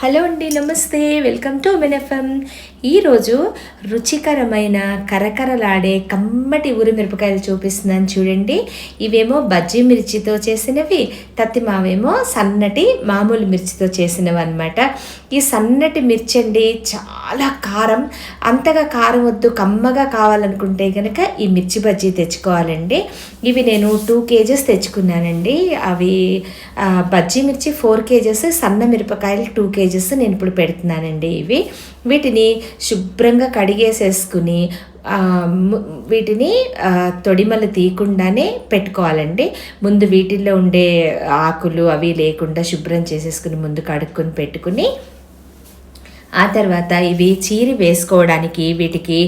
Hello అండి, నమస్తే. Welcome to FM. ఈరోజు రుచికరమైన కరకరలాడే కమ్మటి ఊరి మిరపకాయలు చూపిస్తున్నాను చూడండి. ఇవేమో బజ్జీ మిర్చితో చేసినవి, తత్తిమావేమో సన్నటి మామూలు మిర్చితో చేసినవి అనమాట. ఈ సన్నటి మిర్చి అండి చాలా కారం, అంతగా కారం వద్దు, కమ్మగా కావాలనుకుంటే కనుక ఈ మిర్చి బజ్జీ తెచ్చుకోవాలండి. ఇవి నేను 2 kgs తెచ్చుకున్నానండి. అవి బజ్జీ మిర్చి 4 kgs, సన్న మిరపకాయలు 2 kgs నేను ఇప్పుడు పెడుతున్నానండి. వీటిని శుభ్రంగా కడిగేసేసుకుని వీటిని తొడిమలు తీయకుండానే పెట్టుకోవాలండి. ముందు వీటిల్లో ఉండే ఆకులు అవి లేకుండా శుభ్రం చేసేసుకుని ముందు కడుక్కొని పెట్టుకుని, ఆ తర్వాత ఇవి చీరి వేసుకోవడానికి వీటికి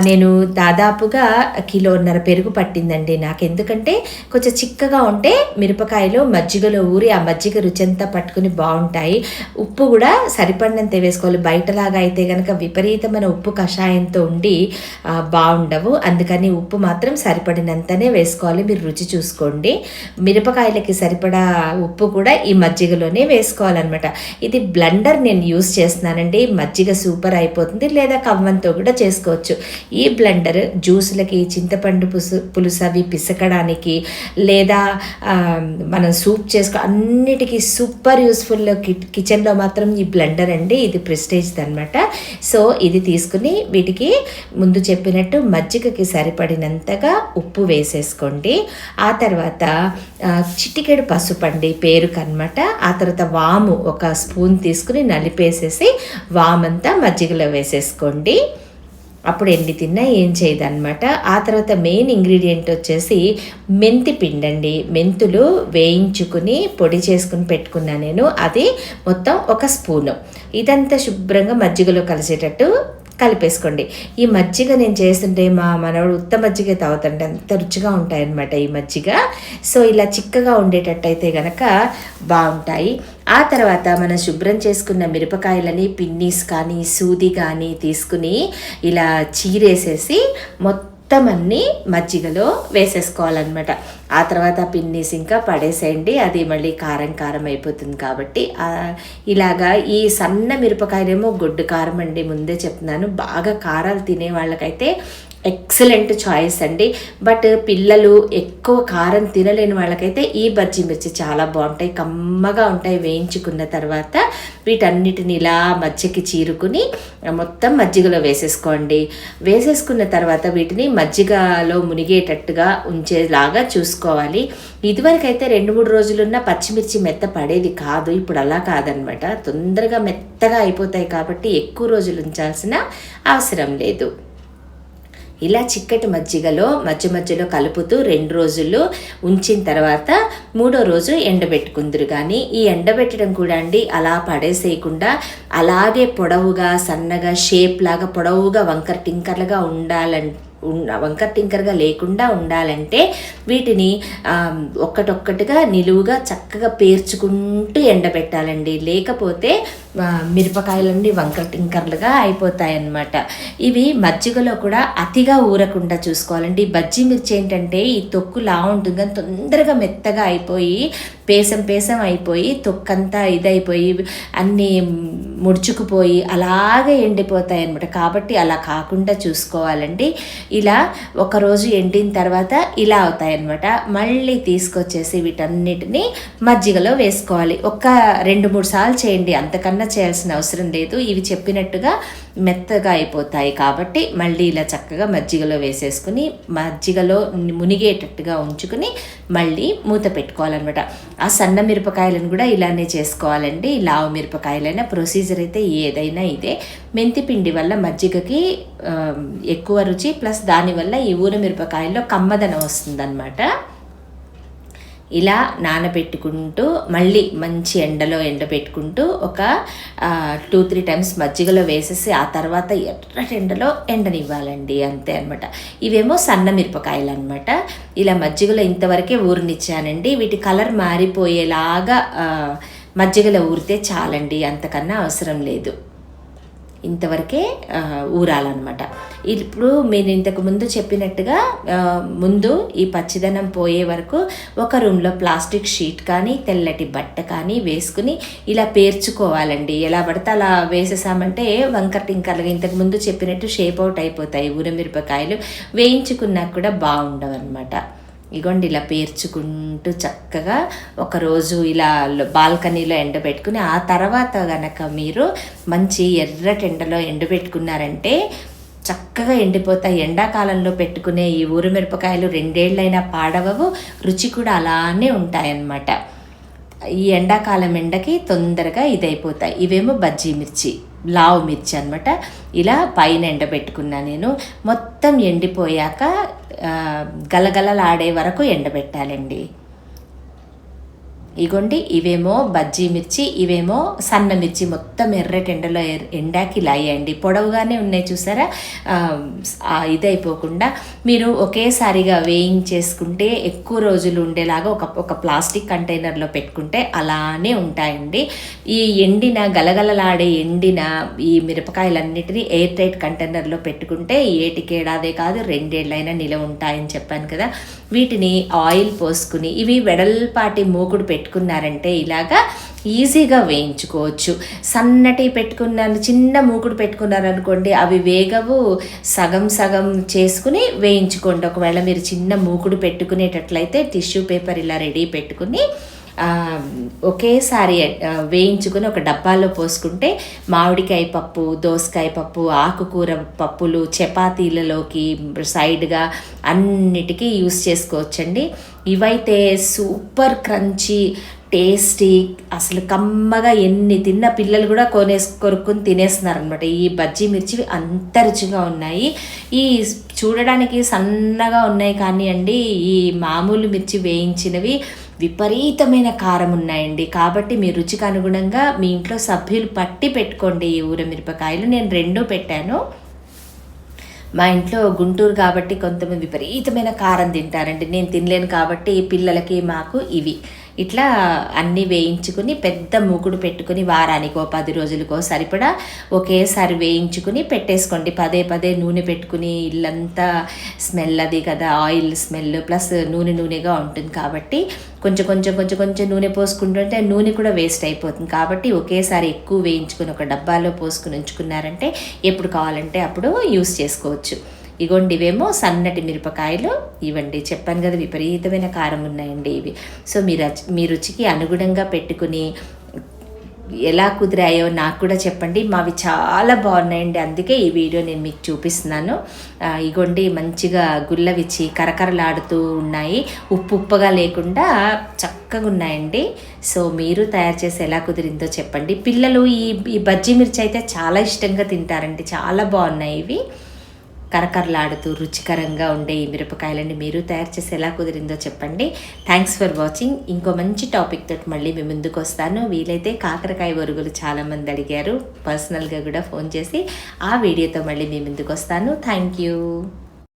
నేను దాదాపుగా 1.5 కిలోల పెరుగు పట్టిందండి నాకు. ఎందుకంటే కొంచెం చిక్కగా ఉంటే మిరపకాయలు మజ్జిగలో ఊరి ఆ మజ్జిగ రుచి అంతా పట్టుకుని బాగుంటాయి. ఉప్పు కూడా సరిపడినంత వేసుకోవాలి. బయటలాగా అయితే కనుక విపరీతమైన ఉప్పు కషాయంతో ఉండి బాగుండవు. అందుకని ఉప్పు మాత్రం సరిపడినంతనే వేసుకోవాలి. మీరు రుచి చూసుకోండి. మిరపకాయలకి సరిపడా ఉప్పు కూడా ఈ మజ్జిగలోనే వేసుకోవాలన్నమాట. ఇది బ్లెండర్ నేను యూస్ చేస్తున్నానండి. మజ్జిగ సూపర్ అయిపోతుంది, లేదా కవ్వంతో కూడా చేసుకోవచ్చు. ఈ బ్లెండర్ జ్యూసులకి, చింతపండు పులుసు అవి పిసకడానికి, లేదా మనం సూప్ చేసుకో అన్నిటికీ సూపర్ యూస్ఫుల్. కిచెన్లో మాత్రం ఈ బ్లెండర్ అండి, ఇది ప్రెస్టేజ్ది అనమాట. సో ఇది తీసుకుని వీటికి ముందు చెప్పినట్టు మజ్జిగకి సరిపడినంతగా ఉప్పు వేసేసుకోండి. ఆ తర్వాత చిటికెడు పసుపు అండి పేరుకు అనమాట. ఆ తర్వాత వాము 1 స్పూన్ తీసుకుని నలిపేసేసి వామంతా మజ్జిగలో వేసేసుకోండి. అప్పుడు ఎన్ని తిన్నా ఏం చేయదన్నమాట. ఆ తర్వాత మెయిన్ ఇంగ్రీడియంట్ వచ్చేసి మెంతి పిండి అండి. మెంతులు వేయించుకుని పొడి చేసుకుని పెట్టుకున్నా నేను. అది మొత్తం 1 స్పూను. ఇదంతా శుభ్రంగా మజ్జిగలో కలిసేటట్టు కలిపేసుకోండి. ఈ మజ్జిగ నేను చేస్తుంటే మా మనవాడు ఉత్త మజ్జిగ తాగుతుంటే అంత రుచిగా ఉంటాయన్నమాట ఈ మజ్జిగ. సో ఇలా చిక్కగా ఉండేటట్టయితే గనక బాగుంటాయి. ఆ తర్వాత మనం శుభ్రం చేసుకున్న మిరపకాయలని పిన్నీస్ కానీ సూది కానీ తీసుకుని ఇలా చీరేసేసి మొత్తం అన్నీ మజ్జిగలో వేసేసుకోవాలన్నమాట. ఆ తర్వాత పిన్నీస్ ఇంకా పడేసేయండి, అది మళ్ళీ కారం కారం అయిపోతుంది. కాబట్టి ఇలాగా ఈ సన్న మిరపకాయలేమో గొడ్డు కారం అండి, ముందే చెప్తున్నాను. బాగా కారాలు తినే వాళ్ళకైతే ఎక్సలెంట్ చాయిస్ అండి. బట్ పిల్లలు ఎక్కువ కారం తినలేని వాళ్ళకైతే ఈ బజ్జీ మిర్చి చాలా బాగుంటాయి, కమ్మగా ఉంటాయి. వేయించుకున్న తర్వాత వీటన్నిటిని ఇలా మజ్జిగకి చీరుకుని మొత్తం మజ్జిగలో వేసేసుకోండి. వేసేసుకున్న తర్వాత వీటిని మజ్జిగలో మునిగేటట్టుగా ఉంచేలాగా చూసుకోవాలి. ఇదివరకైతే 2-3 రోజులున్న పచ్చిమిర్చి మెత్త పడేది కాదు, ఇప్పుడు అలా కాదనమాట. తొందరగా మెత్తగా అయిపోతాయి కాబట్టి ఎక్కువ రోజులు ఉంచాల్సిన అవసరం లేదు. ఇలా చిక్కటి మజ్జిగలో మధ్యలో కలుపుతూ 2 రోజులు ఉంచిన తర్వాత 3వ రోజు ఎండబెట్టుకుందరు. కానీ ఈ ఎండబెట్టడం కూడా అండి అలా పడేసేయకుండా అలాగే పొడవుగా సన్నగా షేప్ లాగా పొడవుగా వంకర టింకర్లుగా వంకర టింకర్గా లేకుండా ఉండాలంటే వీటిని ఒక్కటొక్కటిగా నిలువుగా చక్కగా పేర్చుకుంటూ ఎండబెట్టాలండి. లేకపోతే మిరపకాయలన్నీ వంకర టింకర్లుగా అయిపోతాయన్నమాట. ఇవి మజ్జిగలో కూడా అతిగా ఊరకుండా చూసుకోవాలండి. బజ్జీ మిర్చి ఏంటంటే ఈ తొక్కులా ఉంటుంది కానీ తొందరగా మెత్తగా అయిపోయి పేసం అయిపోయి తొక్కంతా ఇదైపోయి అన్నీ ముడుచుకుపోయి అలాగే ఎండిపోతాయి అన్నమాట. కాబట్టి అలా కాకుండా చూసుకోవాలండి. ఇలా 1 రోజు ఎండిన తర్వాత ఇలా అవుతాయన్నమాట. మళ్ళీ తీసుకొచ్చేసి వీటన్నిటిని మజ్జిగలో వేసుకోవాలి. 2-3 సార్లు చేయండి, అంతకన్నా చేయాల్సిన అవసరం లేదు. ఇవి చెప్పినట్టుగా మెత్తగా అయిపోతాయి కాబట్టి మళ్ళీ ఇలా చక్కగా మజ్జిగలో వేసేసుకుని మజ్జిగలో మునిగేటట్టుగా ఉంచుకుని మళ్ళీ మూత పెట్టుకోవాలన్నమాట. ఆ సన్న మిరపకాయలను కూడా ఇలానే చేసుకోవాలండి. లావు మిరపకాయలైనా ప్రొసీజర్ అయితే ఏదైనా ఇదే. మెంతి పిండి వల్ల మజ్జిగకి ఎక్కువ రుచి, ప్లస్ దానివల్ల ఈ ఊర మిరపకాయల్లో కమ్మదనం వస్తుందన్నమాట. ఇలా నానబెట్టుకుంటూ మళ్ళీ మంచి ఎండలో ఎండబెట్టుకుంటూ 2-3 టైమ్స్ మజ్జిగలో వేసేసి ఆ తర్వాత ఎర్రటి ఎండలో ఎండనివ్వాలండి, అంతే అనమాట. ఇవేమో సన్న మిరపకాయలు అనమాట. ఇలా మజ్జిగలో ఇంతవరకే ఊరినిచ్చానండి. వీటి కలర్ మారిపోయేలాగా మజ్జిగలో ఊరితే చాలండి, అంతకన్నా అవసరం లేదు. ఇంతవరకే ఊరాలన్నమాట. ఇప్పుడు మీరు ఇంతకు ముందు చెప్పినట్టుగా ముందు ఈ పచ్చిదనం పోయే వరకు ఒక రూమ్లో ప్లాస్టిక్ షీట్ కానీ తెల్లటి బట్ట కానీ వేసుకుని ఇలా పేర్చుకోవాలండి. ఎలా పడితే అలా వేసేసామంటే వంకర టింకర్లుగా ఇంతకు ముందు చెప్పినట్టు షేప్ అవుట్ అయిపోతాయి ఊరమిరపకాయలు. వేయించుకున్నాక కూడా బాగుండవు అనమాట. ఇగోండి ఇలా పేర్చుకుంటూ చక్కగా ఒకరోజు ఇలా బాల్కనీలో ఎండబెట్టుకుని ఆ తర్వాత గనక మీరు మంచి ఎర్రటి ఎండలో ఎండబెట్టుకున్నారంటే చక్కగా ఎండిపోతాయి. ఎండాకాలంలో పెట్టుకునే ఈ ఊరమిరపకాయలు 2 ఏళ్ళైనా పాడవవు, రుచి కూడా అలానే ఉంటాయన్నమాట. ఈ ఎండాకాలం ఎండకి తొందరగా ఇదైపోతాయి. ఇవేమో బజ్జీ మిర్చి, లావు మిర్చి అనమాట. ఇలా పైన ఎండబెట్టుకున్నా నేను. మొత్తం ఎండిపోయాక గలగలలాడే వరకు ఎండబెట్టాలండి. ఇగోండి ఇవేమో బజ్జీ మిర్చి, ఇవేమో సన్న మిర్చి. మొత్తం ఎర్రటి ఎండలో ఎండాకి ఇలా అయ్యండి. పొడవుగానే ఉన్నాయి చూసారా, ఇదైపోకుండా మీరు ఒకేసారిగా వేయించేసుకుంటే ఎక్కువ రోజులు ఉండేలాగా ఒక ప్లాస్టిక్ కంటైనర్లో పెట్టుకుంటే అలానే ఉంటాయండి. ఈ ఎండిన గలగలలాడే ఎండిన ఈ మిరపకాయలన్నిటినీ ఎయిర్ టైట్ కంటైనర్లో పెట్టుకుంటే ఏటికేడాదే కాదు 2 ఏళ్ళైనా నిలవ ఉంటాయని చెప్పాను కదా. వీటిని ఆయిల్ పోసుకుని ఇవి వెడల్పాటి మూకుడు పెట్టుకున్నారంటే ఇలాగా ఈజీగా వేయించుకోవచ్చు. సన్నటి పెట్టుకున్నాను, చిన్న మూకుడు పెట్టుకున్నారనుకోండి అవి వేగవు. సగం సగం చేసుకుని వేయించుకోండి. ఒకవేళ మీరు చిన్న మూకుడు పెట్టుకునేటట్లయితే టిష్యూ పేపర్ ఇలా రెడీ పెట్టుకుని ఒకేసారి వేయించుకుని ఒక డబ్బాలో పోసుకుంటే మామిడికాయ పప్పు, దోసకాయ పప్పు, ఆకుకూర పప్పులు, చపాతీలలోకి సైడ్గా అన్నిటికీ యూస్ చేసుకోవచ్చండి. ఇవైతే సూపర్ క్రంచీ, టేస్టీ, అసలు కమ్మగా ఎన్ని తిన్న పిల్లలు కూడా కొరుక్కుని తినేస్తున్నారు అనమాట. ఈ బజ్జీ మిర్చి అంత రుచిగా ఉన్నాయి. ఈ చూడడానికి సన్నగా ఉన్నాయి కానీ అండి ఈ మామూలు మిర్చి వేయించినవి విపరీతమైన కారం ఉన్నాయండి. కాబట్టి మీ రుచికి అనుగుణంగా మీ ఇంట్లో సభ్యులు పట్టి పెట్టుకోండి ఈ ఊరమిరపకాయలు. నేను 2 పెట్టాను. మా ఇంట్లో గుంటూరు కాబట్టి కొంతమంది విపరీతమైన కారం తింటారండి. నేను తినలేను కాబట్టి పిల్లలకి మాకు ఇవి ఇట్లా అన్నీ వేయించుకుని పెద్ద మూకుడు పెట్టుకుని వారానికో 10 రోజులకో సరిపడా ఒకేసారి వేయించుకుని పెట్టేసుకోండి. పదే నూనె పెట్టుకుని ఇల్లంతా స్మెల్ అది కదా, ఆయిల్ స్మెల్ ప్లస్ నూనెగా ఉంటుంది కాబట్టి కొంచెం నూనె పోసుకుంటుంటే నూనె కూడా వేస్ట్ అయిపోతుంది. కాబట్టి ఒకేసారి ఎక్కువ వేయించుకుని ఒక డబ్బాలో పోసుకుని ఉంచుకున్నారంటే ఎప్పుడు కావాలంటే అప్పుడు యూస్ చేసుకోవచ్చు. ఇగోండి ఇవేమో సన్నటి మిరపకాయలు. ఇవ్వండి చెప్పాను కదా విపరీతమైన కారం ఉన్నాయండి ఇవి. సో మీ రుచికి అనుగుణంగా పెట్టుకుని ఎలా కుదిరాయో నాకు కూడా చెప్పండి. మావి చాలా బాగున్నాయండి, అందుకే ఈ వీడియో నేను మీకు చూపిస్తున్నాను. ఇగోండి మంచిగా గుల్లవిచ్చి కరకరలాడుతూ ఉన్నాయి, ఉప్పుగా లేకుండా చక్కగా ఉన్నాయండి. సో మీరు తయారు చేసి ఎలా కుదిరిందో చెప్పండి. పిల్లలు ఈ బజ్జీ మిర్చి అయితే చాలా ఇష్టంగా తింటారండి. చాలా బాగున్నాయి ఇవి, కరకరలాడుతూ రుచికరంగా ఉండే ఈ మిరపకాయలని మీరు తయారు చేసి ఎలా కుదిరిందో చెప్పండి. Thanks for watching. ఇంకో మంచి టాపిక్ తోటి మళ్ళీ మీ ముందుకు వస్తాను. వీలైతే కాకరకాయ ఒరుగులు చాలామంది అడిగారు, పర్సనల్గా కూడా ఫోన్ చేసి ఆ వీడియోతో మళ్ళీ మీ ముందుకు వస్తాను. Thank you.